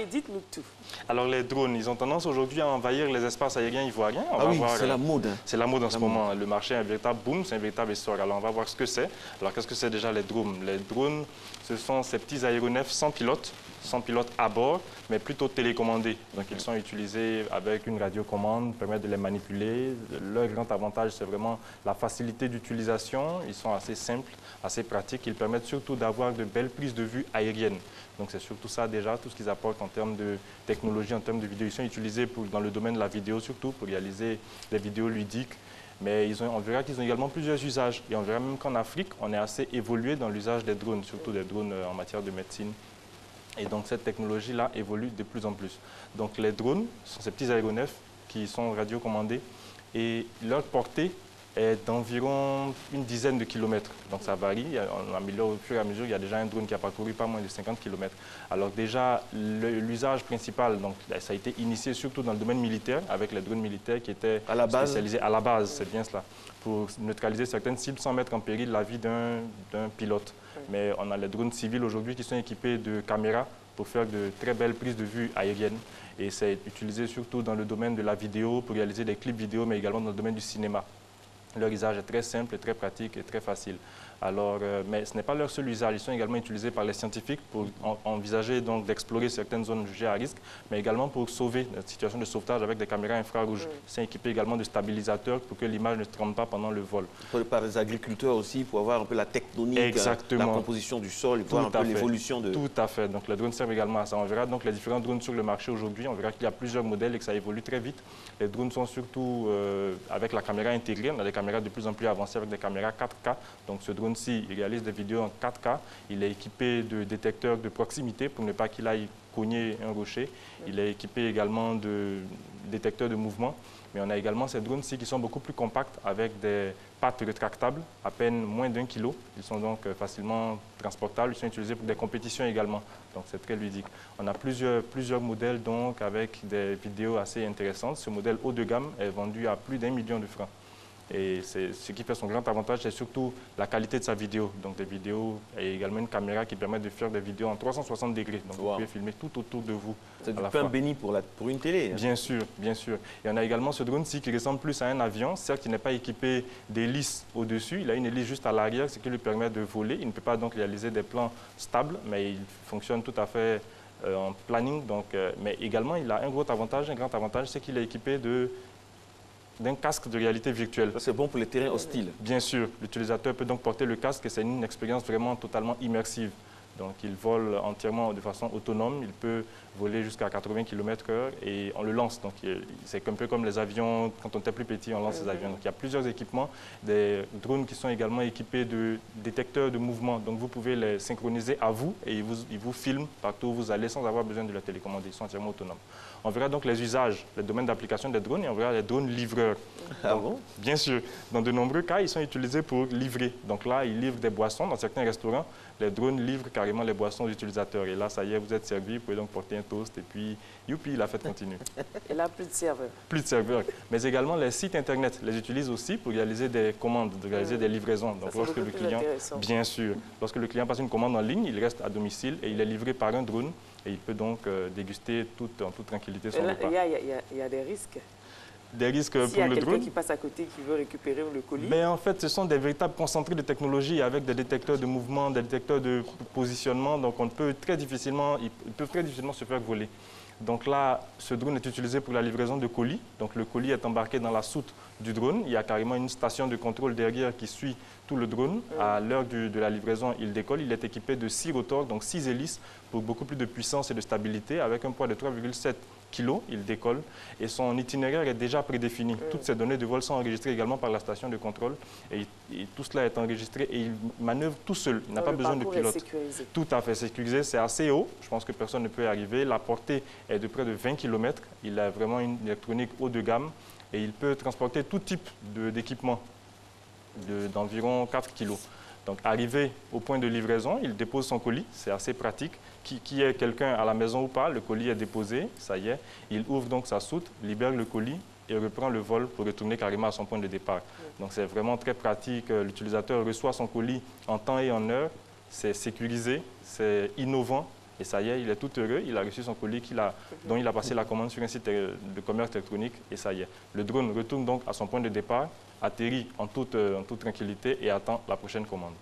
Allez, dites-nous tout. Alors les drones, ils ont tendance aujourd'hui à envahir les espaces aériens ivoiriens. Ah oui, c'est la mode. C'est la mode en ce moment. Le marché est un véritable boom, c'est un véritable essor. Alors on va voir ce que c'est. Alors qu'est-ce que c'est déjà les drones? Les drones, ce sont ces petits aéronefs sans pilote à bord, mais plutôt télécommandés. Donc ils sont utilisés avec une radiocommande, permettent de les manipuler. Leur grand avantage, c'est vraiment la facilité d'utilisation. Ils sont assez simples, assez pratiques. Ils permettent surtout d'avoir de belles prises de vue aériennes. Donc c'est surtout ça déjà, tout ce qu'ils apportent en termes de technologie, en termes de vidéo. Ils sont utilisés dans le domaine de la vidéo surtout, pour réaliser des vidéos ludiques. Mais on verra qu'ils ont également plusieurs usages. Et on verra même qu'en Afrique, on est assez évolué dans l'usage des drones, surtout des drones en matière de médecine. Et donc cette technologie-là évolue de plus en plus. Donc les drones sont ces petits aéronefs qui sont radiocommandés et leur portée est d'environ une dizaine de kilomètres. Donc ça varie, on améliore au fur et à mesure. Il y a déjà un drone qui a parcouru pas moins de 50 kilomètres. Alors déjà, l'usage principal, donc, ça a été initié surtout dans le domaine militaire, avec les drones militaires qui étaient spécialisés à la base, c'est bien cela, pour neutraliser certaines cibles sans mettre en péril la vie d'un pilote. Mais on a les drones civils aujourd'hui qui sont équipés de caméras pour faire de très belles prises de vue aériennes. Et c'est utilisé surtout dans le domaine de la vidéo, pour réaliser des clips vidéo, mais également dans le domaine du cinéma. Leur usage est très simple, très pratique et très facile. Alors, mais ce n'est pas leur seul usage. Ils sont également utilisés par les scientifiques pour envisager donc d'explorer certaines zones jugées à risque, mais également pour sauver des situations de sauvetage avec des caméras infrarouges. Ils sont équipés également de stabilisateurs pour que l'image ne tremble pas pendant le vol. Par les agriculteurs aussi, pour avoir un peu la tectonique, la composition du sol, voir un peu l'évolution de... Tout à fait. Donc les drones servent également à ça. On verra donc les différents drones sur le marché aujourd'hui. On verra qu'il y a plusieurs modèles et que ça évolue très vite. Les drones sont surtout avec la caméra intégrée. On a des caméras de plus en plus avancées avec des caméras 4K. Donc ce drone il réalise des vidéos en 4K. Il est équipé de détecteurs de proximité pour ne pas qu'il aille cogner un rocher. Il est équipé également de détecteurs de mouvement. Mais on a également ces drones-ci qui sont beaucoup plus compacts avec des pattes rétractables, à peine moins d'1 kilo. Ils sont donc facilement transportables. Ils sont utilisés pour des compétitions également. Donc c'est très ludique. On a plusieurs modèles donc avec des vidéos assez intéressantes. Ce modèle haut de gamme est vendu à plus d'1 million de francs. Et ce qui fait son grand avantage, c'est surtout la qualité de sa vidéo. Donc des vidéos et également une caméra qui permet de faire des vidéos en 360 degrés. Donc vous pouvez filmer tout autour de vous. C'est du pain béni pour une télé. Hein. Bien sûr, bien sûr. Et on a également ce drone-ci qui ressemble plus à un avion. Certes, il n'est pas équipé d'hélices au-dessus. Il a une hélice juste à l'arrière, ce qui lui permet de voler. Il ne peut pas donc réaliser des plans stables, mais il fonctionne tout à fait en planning. Donc, mais également, il a un grand avantage, c'est qu'il est équipé d'un casque de réalité virtuelle. C'est bon pour les terrains hostiles. Bien sûr. L'utilisateur peut donc porter le casque et c'est une expérience vraiment totalement immersive. Donc il vole entièrement de façon autonome. Il peut voler jusqu'à 80 km/h et on le lance. Donc c'est un peu comme les avions. Quand on était plus petit, on lance les avions. Donc il y a plusieurs équipements. Des drones qui sont également équipés de détecteurs de mouvement. Donc vous pouvez les synchroniser à vous et ils vous filment partout où vous allez sans avoir besoin de les télécommander. Ils sont entièrement autonomes. On verra donc les usages, les domaines d'application des drones et on verra les drones livreurs. Ah bon? Bien sûr. Dans de nombreux cas, ils sont utilisés pour livrer. Donc là, ils livrent des boissons. Dans certains restaurants, les drones livrent carrément les boissons aux utilisateurs. Et là, ça y est, vous êtes servi, vous pouvez donc porter un toast et puis, youpi, la fête continue. Et là, plus de serveurs. Plus de serveurs. Mais également, les sites Internet les utilisent aussi pour réaliser des commandes, de réaliser des livraisons. Donc lorsque le client, bien sûr, lorsque le client passe une commande en ligne, il reste à domicile et il est livré par un drone. Et il peut donc déguster en toute tranquillité son repas. Il y a des risques. Des risques pour le drone. S'il y a quelqu'un qui passe à côté qui veut récupérer le colis. Mais en fait, ce sont des véritables concentrés de technologie avec des détecteurs de mouvement, des détecteurs de positionnement. Donc ils peuvent très difficilement se faire voler. Donc là, ce drone est utilisé pour la livraison de colis. Donc le colis est embarqué dans la soute du drone. Il y a carrément une station de contrôle derrière qui suit tout le drone. À l'heure de la livraison, il décolle. Il est équipé de 6 rotors, donc 6 hélices, pour beaucoup plus de puissance et de stabilité. Avec un poids de 3,7 kg, il décolle. Et son itinéraire est déjà prédéfini. Toutes ces données de vol sont enregistrées également par la station de contrôle. Et tout cela est enregistré et il manœuvre tout seul. Il n'a pas besoin de pilote. Sécurisé. Tout à fait sécurisé. C'est assez haut. Je pense que personne ne peut y arriver. La portée est de près de 20 km. Il a vraiment une électronique haut de gamme. Et il peut transporter tout type d'équipement d'environ 4 kg. Donc, arrivé au point de livraison, il dépose son colis. C'est assez pratique. Qui est quelqu'un à la maison ou pas, le colis est déposé, ça y est. Il ouvre donc sa soute, libère le colis et reprend le vol pour retourner carrément à son point de départ. Donc, c'est vraiment très pratique. L'utilisateur reçoit son colis en temps et en heure. C'est sécurisé, c'est innovant Et ça y est, il est tout heureux, il a reçu son colis dont il a passé la commande sur un site de commerce électronique et ça y est. Le drone retourne donc à son point de départ, atterrit en toute tranquillité et attend la prochaine commande.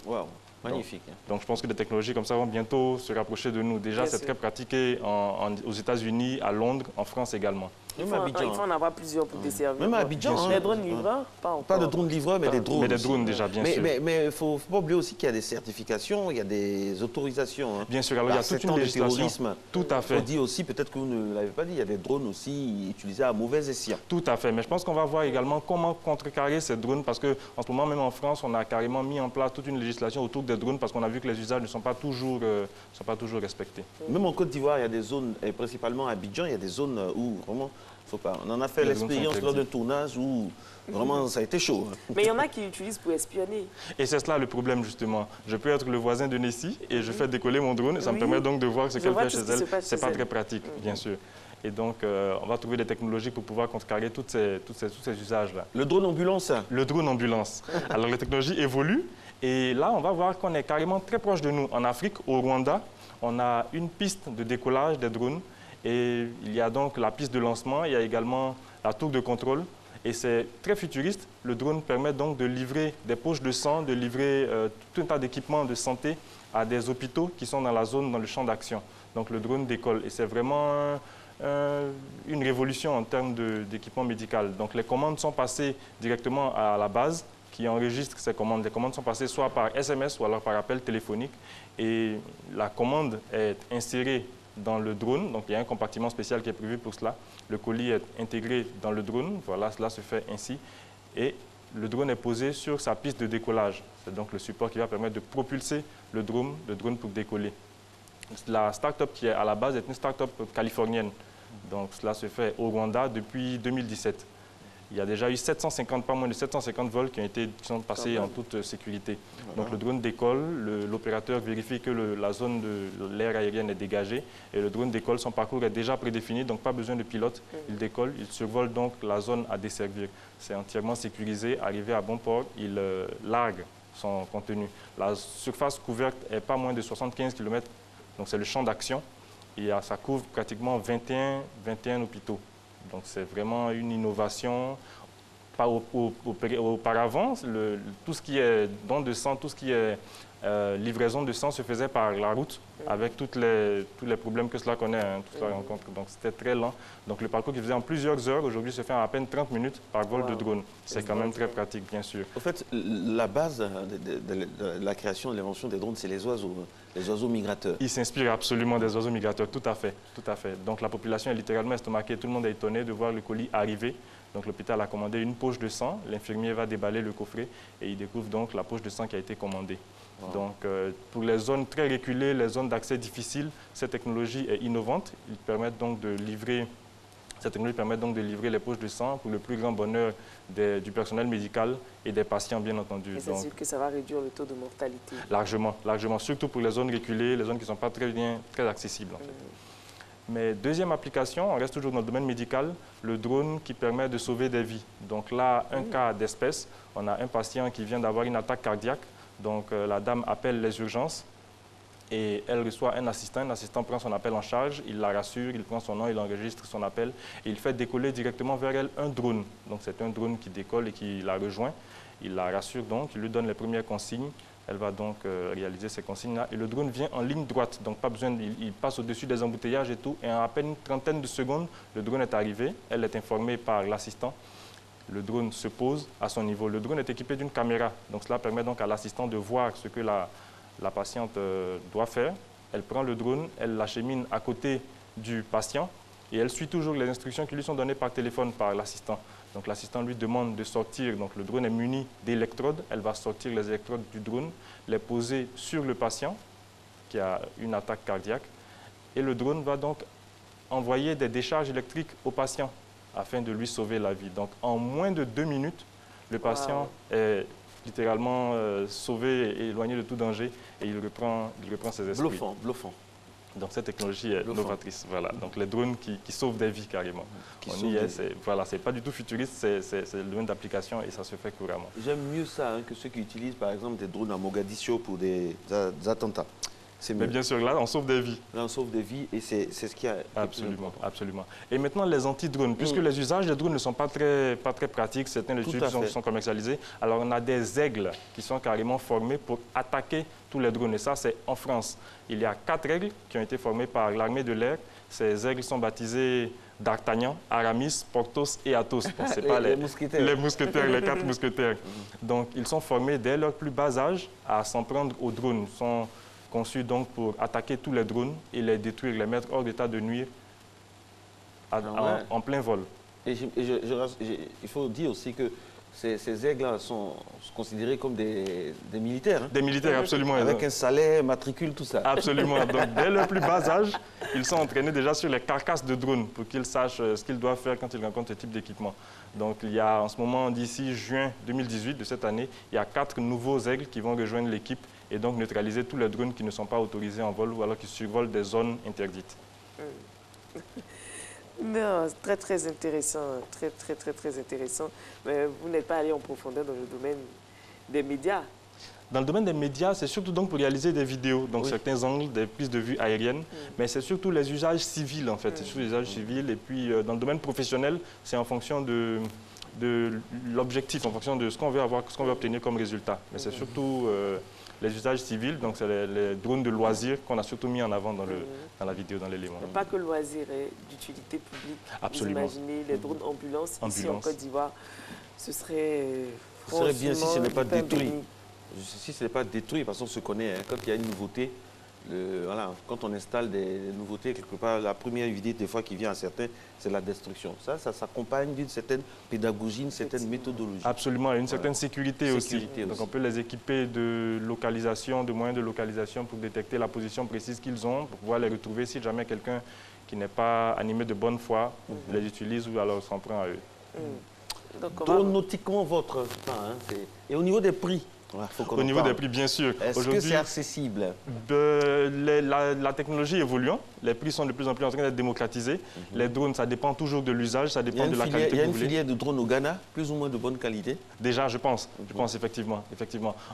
Waouh, magnifique. Donc je pense que des technologies comme ça vont bientôt se rapprocher de nous. Déjà, c'est très pratiqué aux États-Unis, à Londres, en France également. Il faut en avoir plusieurs pour desservir. Même à Abidjan. Les drones livreurs, pas encore. Pas de drones livreurs, mais des drones. Mais des drones déjà, bien sûr. Mais il ne faut pas oublier aussi qu'il y a des certifications, il y a des autorisations. Bien sûr, alors il y a toute une législation. Tout à fait. Il faut dire aussi, peut-être que vous ne l'avez pas dit, il y a des drones aussi utilisés à mauvais escient. Tout à fait. Mais je pense qu'on va voir également comment contrecarrer ces drones parce qu'en ce moment, même en France, on a carrément mis en place toute une législation autour des drones parce qu'on a vu que les usages ne sont pas toujours respectés. Même en Côte d'Ivoire, il y a des zones, et principalement à Abidjan, il y a des zones où vraiment... Faut pas. On en a fait l'expérience lors d'un tournage où vraiment ça a été chaud. Mais il y en a qui l'utilisent pour espionner. Et c'est cela le problème justement. Je peux être le voisin de Nessie et je fais décoller mon drone et ça me permet donc de voir ce qu'elle fait chez elle. C'est pas très pratique, bien sûr. Et donc, on va trouver des technologies pour pouvoir contrecarrer tous ces usages-là. Le drone ambulance. Le drone ambulance. Alors, les technologies évoluent et là, on va voir qu'on est carrément très proche de nous. En Afrique, au Rwanda, on a une piste de décollage des drones. Et il y a donc la piste de lancement, il y a également la tour de contrôle. Et c'est très futuriste. Le drone permet donc de livrer des poches de sang, de livrer tout un tas d'équipements de santé à des hôpitaux qui sont dans la zone, dans le champ d'action. Donc le drone décolle. Et c'est vraiment une révolution en termes d'équipement médical. Donc les commandes sont passées directement à la base qui enregistre ces commandes. Les commandes sont passées soit par SMS ou alors par appel téléphonique. Et la commande est insérée dans le drone, donc il y a un compartiment spécial qui est prévu pour cela. Le colis est intégré dans le drone, voilà, cela se fait ainsi. Et le drone est posé sur sa piste de décollage. C'est donc le support qui va permettre de propulser le drone pour décoller. La start-up qui est à la base est une start-up californienne. Donc cela se fait au Rwanda depuis 2017. Il y a déjà eu pas moins de 750 vols qui sont passés en toute sécurité. Voilà. Donc le drone décolle, l'opérateur vérifie que la zone de l'air aérienne est dégagée et le drone décolle, son parcours est déjà prédéfini, donc pas besoin de pilote. Il décolle, il survole donc la zone à desservir. C'est entièrement sécurisé, arrivé à bon port, il largue son contenu. La surface couverte est pas moins de 75 km, donc c'est le champ d'action et ça couvre pratiquement 21 hôpitaux. Donc c'est vraiment une innovation. Auparavant, tout ce qui est don de sang, tout ce qui est livraison de sang se faisait par la route avec tous les problèmes que cela connaît, tout cela rencontre. Donc c'était très lent. Donc le parcours qui faisait en plusieurs heures, aujourd'hui se fait en à peine 30 minutes par vol de drone. C'est quand même très pratique, bien sûr. En fait, la base de la création et de l'invention des drones, c'est les oiseaux migrateurs. Ils s'inspirent absolument des oiseaux migrateurs, tout à fait, tout à fait. Donc la population est littéralement estomaquée. Tout le monde est étonné de voir le colis arriver. Donc l'hôpital a commandé une poche de sang. L'infirmier va déballer le coffret et il découvre donc la poche de sang qui a été commandée. Wow. Donc pour les zones très reculées, les zones d'accès difficiles, cette technologie est innovante. Ils permettent donc de livrer, cette technologie permet donc de livrer les poches de sang pour le plus grand bonheur du personnel médical et des patients, bien entendu. Et c'est sûr que ça va réduire le taux de mortalité. Largement, largement, surtout pour les zones reculées, les zones qui ne sont pas très accessibles. En fait. Mais deuxième application, on reste toujours dans le domaine médical, le drone qui permet de sauver des vies. Donc là, un cas d'espèce, on a un patient qui vient d'avoir une attaque cardiaque. Donc la dame appelle les urgences et elle reçoit un assistant prend son appel en charge, il la rassure, il prend son nom, il enregistre son appel et il fait décoller directement vers elle un drone. Donc c'est un drone qui décolle et qui la rejoint. Il la rassure donc, il lui donne les premières consignes. Elle va donc réaliser ces consignes-là. Et le drone vient en ligne droite, donc pas besoin, il passe au-dessus des embouteillages et tout. Et en à peine une trentaine de secondes, le drone est arrivé. Elle est informée par l'assistant. Le drone se pose à son niveau. Le drone est équipé d'une caméra. Donc cela permet donc à l'assistant de voir ce que la patiente doit faire. Elle prend le drone, elle l'achemine à côté du patient et elle suit toujours les instructions qui lui sont données par téléphone par l'assistant. Donc l'assistant lui demande de sortir, donc le drone est muni d'électrodes, elle va sortir les électrodes du drone, les poser sur le patient qui a une attaque cardiaque et le drone va donc envoyer des décharges électriques au patient afin de lui sauver la vie. Donc en moins de 2 minutes, le patient est littéralement sauvé et éloigné de tout danger et il reprend ses esprits. Bluffant, bluffant. Donc cette technologie est novatrice. Voilà. Donc les drones qui sauvent des vies carrément. On y est, voilà, c'est pas du tout futuriste, c'est le domaine d'application et ça se fait couramment. J'aime mieux ça que ceux qui utilisent par exemple des drones à Mogadiscio pour des attentats. c'est mieux. Mais bien sûr, là, on sauve des vies. Là, on sauve des vies et c'est ce qui a... Absolument, absolument. Et maintenant, les anti-drones, puisque les usages des drones ne sont pas très pratiques, certains des trucs sont commercialisés, alors on a des aigles qui sont carrément formés pour attaquer tous les drones. Et ça, c'est en France. Il y a 4 aigles qui ont été formés par l'armée de l'air. Ces aigles sont baptisés D'Artagnan, Aramis, Porthos et Athos. Bon, c'est pas les mousquetaires, les 4 mousquetaires. Donc, ils sont formés dès leur plus bas âge à s'en prendre aux drones. Ils sont conçus donc pour attaquer tous les drones et les détruire, les mettre hors d'état de nuire en plein vol. Et il faut dire aussi que ces aigles-là sont considérés comme des militaires. Hein. Des militaires, absolument. Avec un salaire, matricule, tout ça. Absolument. Donc, dès le plus bas âge, ils sont entraînés déjà sur les carcasses de drones pour qu'ils sachent ce qu'ils doivent faire quand ils rencontrent ce type d'équipement. Donc, il y a en ce moment, d'ici juin 2018 de cette année, il y a 4 nouveaux aigles qui vont rejoindre l'équipe et donc neutraliser tous les drones qui ne sont pas autorisés en vol ou alors qui survolent des zones interdites. Non, très, très intéressant, très intéressant. Mais vous n'êtes pas allé en profondeur dans le domaine des médias. Dans le domaine des médias, c'est surtout donc pour réaliser des vidéos, donc certains angles, des prises de vue aériennes, mais c'est surtout les usages civils en fait, c'est surtout les usages civils. Et puis dans le domaine professionnel, c'est en fonction de l'objectif, en fonction de ce qu'on veut avoir, ce qu'on veut obtenir comme résultat. Mais c'est surtout les usages civils, donc c'est les drones de loisirs qu'on a surtout mis en avant dans la vidéo, dans l'élément. Pas que loisirs, d'utilité publique. Absolument. Vous imaginez les drones ambulances ici en Côte d'Ivoire, ce serait bien si ce n'est pas détruit. Si ce n'est pas détruit, parce qu'on se connaît, hein, quand il y a une nouveauté, voilà, quand on installe des nouveautés, quelque part, la première idée des fois qui vient à certains, c'est la destruction. Ça s'accompagne d'une certaine pédagogie, une certaine méthodologie. Absolument, et une certaine sécurité aussi. Donc on peut les équiper de localisation, de moyens de localisation pour détecter la position précise qu'ils ont, pour pouvoir les retrouver si jamais quelqu'un qui n'est pas animé de bonne foi les utilise ou alors s'en prend à eux. Donc, nautiquement, votre temps, hein, et au niveau des prix, au niveau des prix, bien sûr. Est-ce que c'est accessible? La technologie évoluant, les prix sont de plus en plus en train d'être démocratisés. Les drones, ça dépend toujours de l'usage, ça dépend de la qualité. Il y a une filière de drones au Ghana, plus ou moins de bonne qualité? Déjà, je pense effectivement.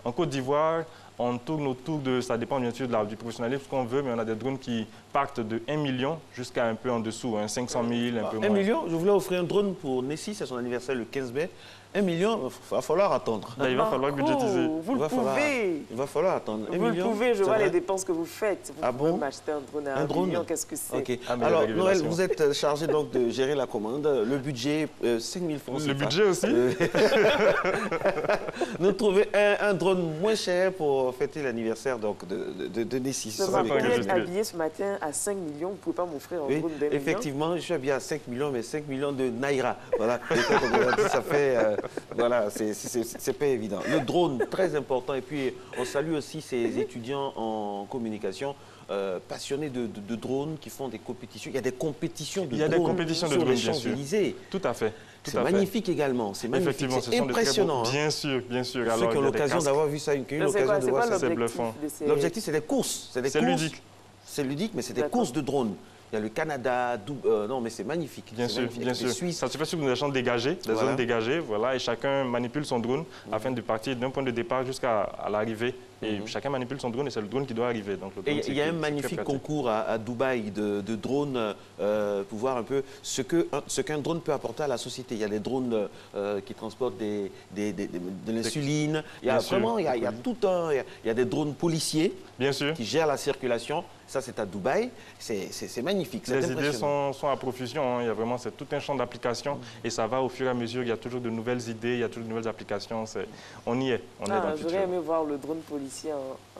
En Côte d'Ivoire, on tourne autour de, ça dépend bien sûr du professionnalisme, ce qu'on veut, mais on a des drones qui partent de 1 million jusqu'à un peu en dessous, 500 000, un peu moins. 1 million? Je voulais offrir un drone pour Nessie, c'est son anniversaire le 15 mai. 1 million, il va falloir attendre. Là, il va falloir budgétiser. Vous le pouvez. Il va falloir attendre. Vous le pouvez, je vois les dépenses que vous faites. Vous pouvez m'acheter un drone à 1 million, qu'est-ce que c'est? Okay. Alors, Noël, vous êtes chargé donc de gérer la commande. Le budget, 5 000 francs. Le budget aussi. Nous trouvons un drone moins cher pour fêter l'anniversaire de Nessie. Vous êtes habillé ce matin à 5 millions, vous ne pouvez pas m'offrir un drone d'1 million? Effectivement, je suis habillé à 5 millions, mais 5 millions de Naira. Voilà, ça fait... voilà, c'est pas évident. Le drone, très important. Et puis, on salue aussi ces étudiants en communication passionnés de drones qui font des compétitions. Il y a des compétitions de drones sur les Champs-Élysées. Tout à fait. C'est magnifique également. C'est magnifique. C'est impressionnant. Bien sûr, bien sûr. Ceux qui ont l'occasion d'avoir vu ça, l'occasion de voir ça, c'est bluffant. L'objectif, c'est des courses. C'est ludique. C'est ludique, mais c'est des courses de drones. Il y a le Canada, non, mais c'est magnifique. Bien sûr, bien sûr. Ça se fait sur des champs dégagés, des zones dégagées, voilà, et chacun manipule son drone afin de partir d'un point de départ jusqu'à l'arrivée. Et chacun manipule son drone et c'est le drone qui doit arriver. Donc, le drone, et il y a un magnifique concours à Dubaï de drones pour voir un peu ce qu'un drone peut apporter à la société. Il y a des drones qui transportent de l'insuline. Il y a vraiment, il y a tout un... Il y a des drones policiers qui gèrent la circulation. Ça, c'est à Dubaï. C'est magnifique. Les idées sont à profusion. Hein. Il y a vraiment tout un champ d'application et ça va au fur et à mesure. Il y a toujours de nouvelles idées, il y a toujours de nouvelles applications. On y est. On est dans le futur. J'aurais aimé voir le drone policier.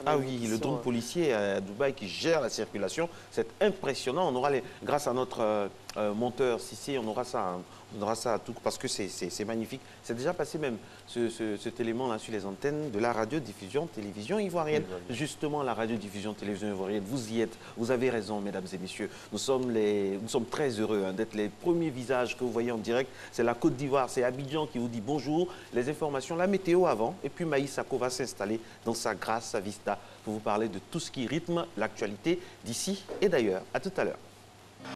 Ah oui, le drone policier à Dubaï qui gère la circulation. C'est impressionnant. On aura grâce à notre monteur Cissé, on aura ça. On aura ça à tout parce que c'est magnifique. C'est déjà passé même cet élément-là sur les antennes de la radiodiffusion télévision ivoirienne. Justement, la radiodiffusion télévision ivoirienne, vous y êtes. Vous avez raison, mesdames et messieurs. Nous sommes très heureux d'être les premiers visages que vous voyez en direct. C'est la Côte d'Ivoire, c'est Abidjan qui vous dit bonjour. Les informations, la météo avant. Et puis Maïs Sako va s'installer dans sa Grâce à Vista pour vous parler de tout ce qui rythme l'actualité d'ici et d'ailleurs. À tout à l'heure.